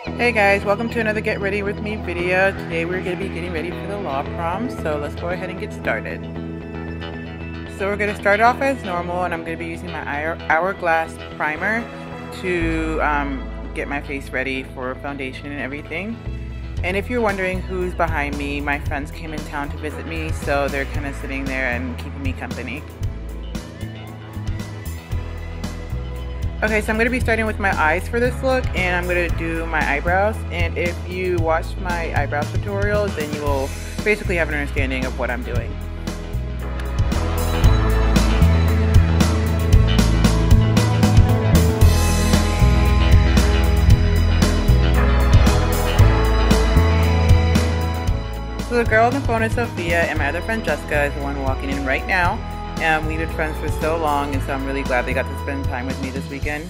Hey guys, welcome to another Get Ready With Me video. Today we're going to be getting ready for the law prom, so let's go ahead and get started. So we're going to start off as normal, and I'm going to be using my Hourglass primer to get my face ready for foundation and everything. And if you're wondering who's behind me, my friends came in town to visit me, so they're kind of sitting there and keeping me company. Okay, so I'm going to be starting with my eyes for this look, and I'm going to do my eyebrows. And if you watched my eyebrow tutorial, then you will basically have an understanding of what I'm doing. So the girl on the phone is Sophia, and my other friend Jessica is the one walking in right now. We've been friends for so long, and so I'm really glad they got to spend time with me this weekend.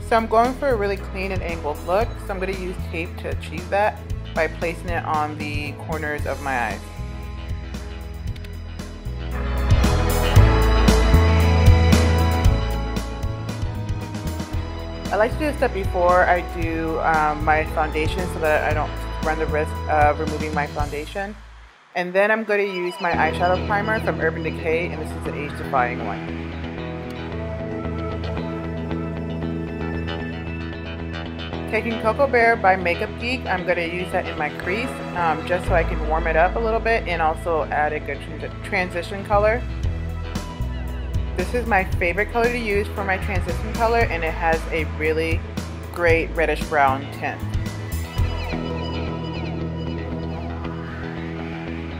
So I'm going for a really clean and angled look, so I'm going to use tape to achieve that by placing it on the corners of my eyes. I like to do a step before I do my foundation so that I don't run the risk of removing my foundation. And then I'm going to use my eyeshadow primer from Urban Decay, and this is the Age Defying one. Taking Cocoa Bear by Makeup Geek, I'm going to use that in my crease just so I can warm it up a little bit and also add a good transition color. This is my favorite color to use for my transition color, and it has a really great reddish brown tint.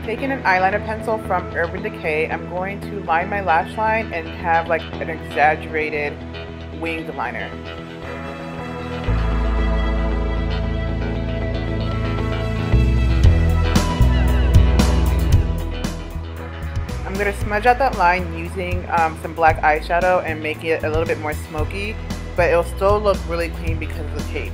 Taking an eyeliner pencil from Urban Decay, I'm going to line my lash line and have like an exaggerated winged liner. I'm going to smudge out that line using some black eyeshadow and make it a little bit more smoky, but it'll still look really clean because of the tape.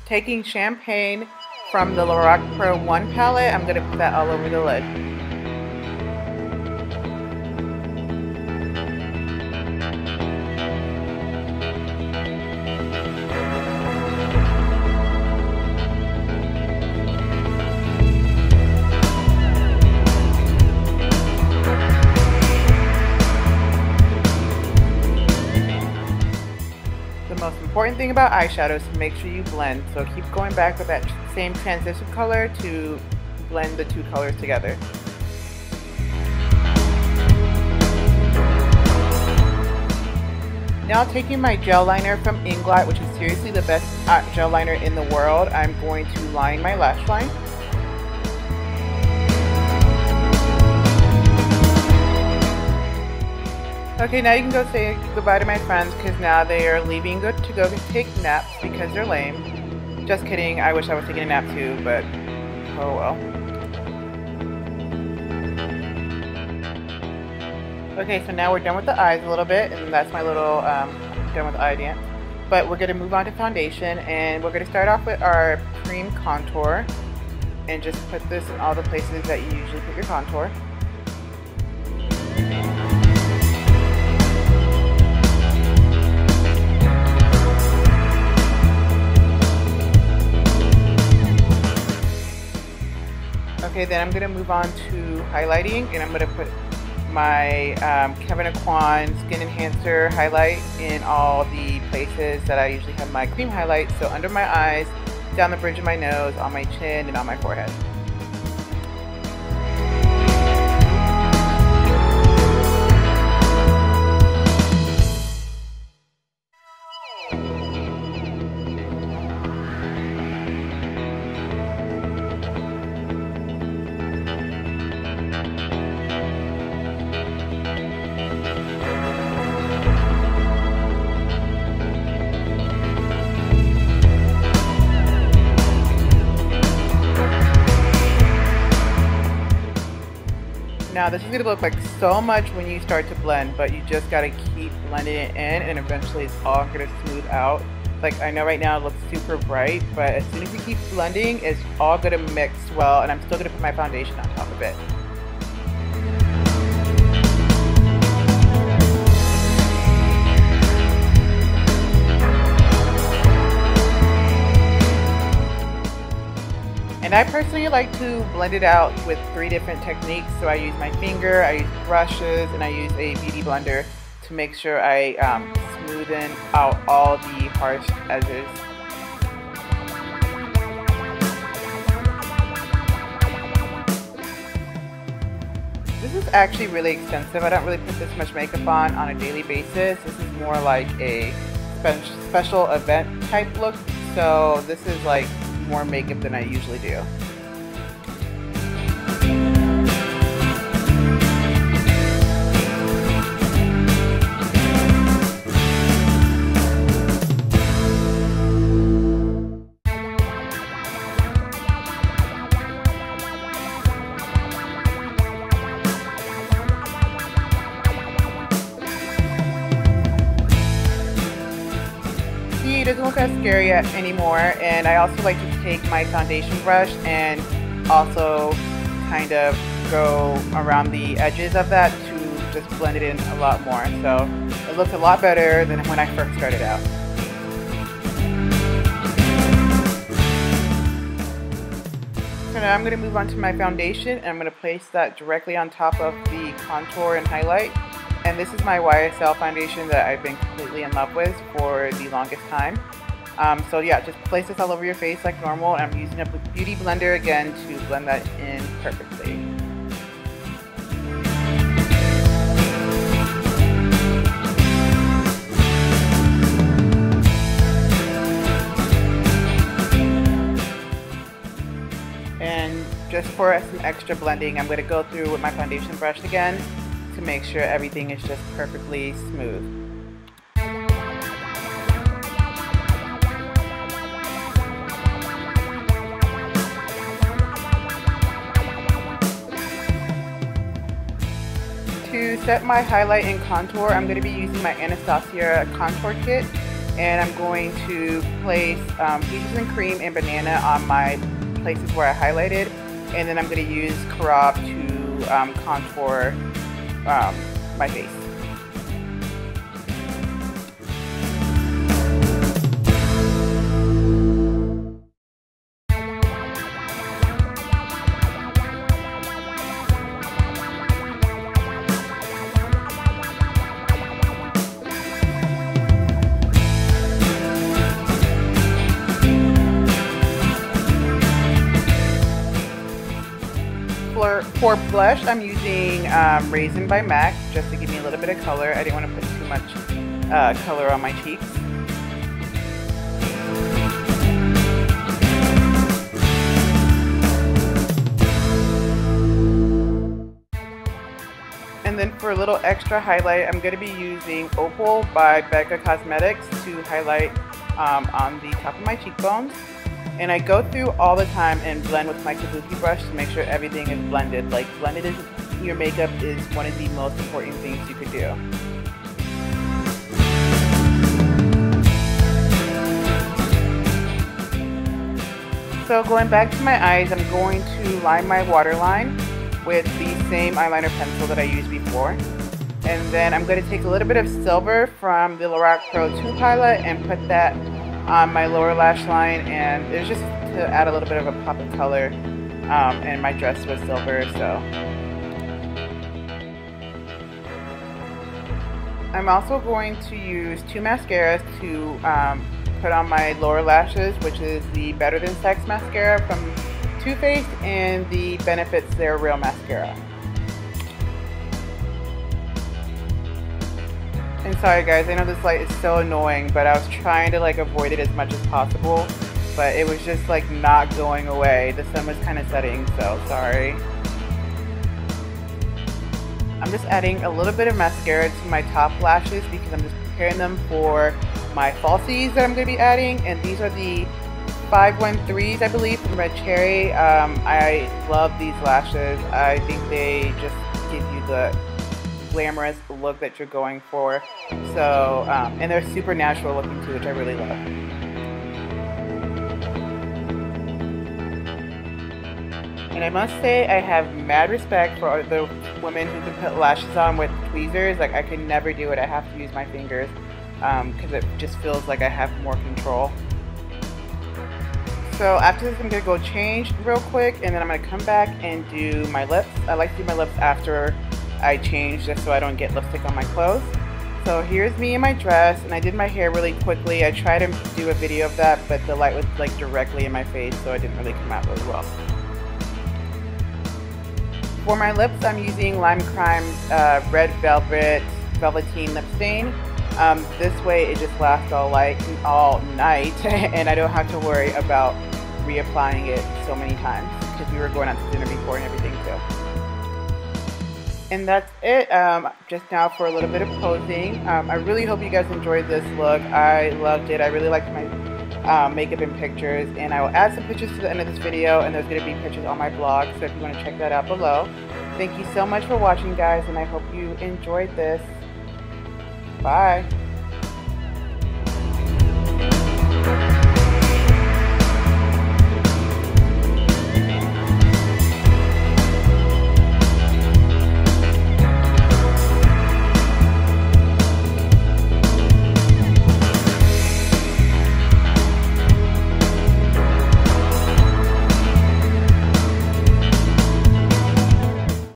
Taking Champagne from the Lorac Pro 1 palette, I'm going to put that all over the lid. The most important thing about eyeshadow is to make sure you blend, so keep going back with that same transition color to blend the two colors together. Now taking my gel liner from Inglot, which is seriously the best gel liner in the world, I'm going to line my lash line. Okay, now you can go say goodbye to my friends because now they are leaving to go take naps because they're lame. Just kidding, I wish I was taking a nap too, but oh well. Okay, so now we're done with the eyes a little bit, and that's my little done with the eye dance. But we're going to move on to foundation, and we're going to start off with our cream contour and just put this in all the places that you usually put your contour. Okay, then I'm going to move on to highlighting, and I'm going to put my Kevin Aquan Skin Enhancer highlight in all the places that I usually have my cream highlight. So under my eyes, down the bridge of my nose, on my chin, and on my forehead. Now this is going to look like so much when you start to blend, but you just got to keep blending it in and eventually it's all going to smooth out. Like I know right now it looks super bright, but as soon as you keep blending, it's all going to mix well, and I'm still going to put my foundation on top of it. And I personally like to blend it out with 3 different techniques. So I use my finger, I use brushes, and I use a beauty blender to make sure I smoothen out all the harsh edges. This is actually really extensive. I don't really put this much makeup on a daily basis. This is more like a special event type look. So this is like more makeup than I usually do. It doesn't look as scary anymore, and I also like to take my foundation brush and also kind of go around the edges of that to just blend it in a lot more. So it looks a lot better than when I first started out. So now I'm going to move on to my foundation, and I'm going to place that directly on top of the contour and highlight. And this is my YSL foundation that I've been completely in love with for the longest time. So yeah, just place this all over your face like normal. I'm using a beauty blender again to blend that in perfectly. And just for some extra blending, I'm going to go through with my foundation brush again to make sure everything is just perfectly smooth. To set my highlight and contour, I'm going to be using my Anastasia contour kit, and I'm going to place peaches and cream and banana on my places where I highlighted, and then I'm going to use Crop to contour my face. For blush, I'm using Raisin by MAC just to give me a little bit of color. I didn't want to put too much color on my cheeks. And then for a little extra highlight, I'm going to be using Opal by Becca Cosmetics to highlight on the top of my cheekbones. And I go through all the time and blend with my kabuki brush to make sure everything is blended. Like, blended in your makeup is one of the most important things you could do. So going back to my eyes, I'm going to line my waterline with the same eyeliner pencil that I used before. And then I'm going to take a little bit of silver from the Lorac Pro 2 palette and put that on my lower lash line, and it's just to add a little bit of a pop of color, and my dress was silver, so. I'm also going to use 2 mascaras to put on my lower lashes, which is the Better Than Sex mascara from Too Faced and the Benefits They're Real mascara. And sorry guys, I know this light is so annoying, but I was trying to like avoid it as much as possible, but it was just like not going away. The sun was kind of setting, so sorry. I'm just adding a little bit of mascara to my top lashes because I'm just preparing them for my falsies that I'm going to be adding, and these are the 513s, I believe, from Red Cherry. I love these lashes. I think they just give you the glamorous look that you're going for. So, and they're super natural looking too, which I really love. And I must say, I have mad respect for the women who can put lashes on with tweezers. Like, I could never do it. I have to use my fingers because it just feels like I have more control. So after this, I'm going to go change real quick, and then I'm going to come back and do my lips. I like to do my lips after I change, just so I don't get lipstick on my clothes. So here's me in my dress, and I did my hair really quickly. I tried to do a video of that, but the light was like directly in my face, so it didn't really come out really well. For my lips, I'm using Lime Crime's Red Velvet Velveteen Lip Stain. This way it just lasts all night, and I don't have to worry about reapplying it so many times because we were going out to dinner before and everything too. And that's it. Just now for a little bit of posing. I really hope you guys enjoyed this look. I loved it. I really liked my makeup and pictures, and I will add some pictures to the end of this video, and there's going to be pictures on my blog, so if you want to check that out below. Thank you so much for watching, guys, and I hope you enjoyed this. Bye.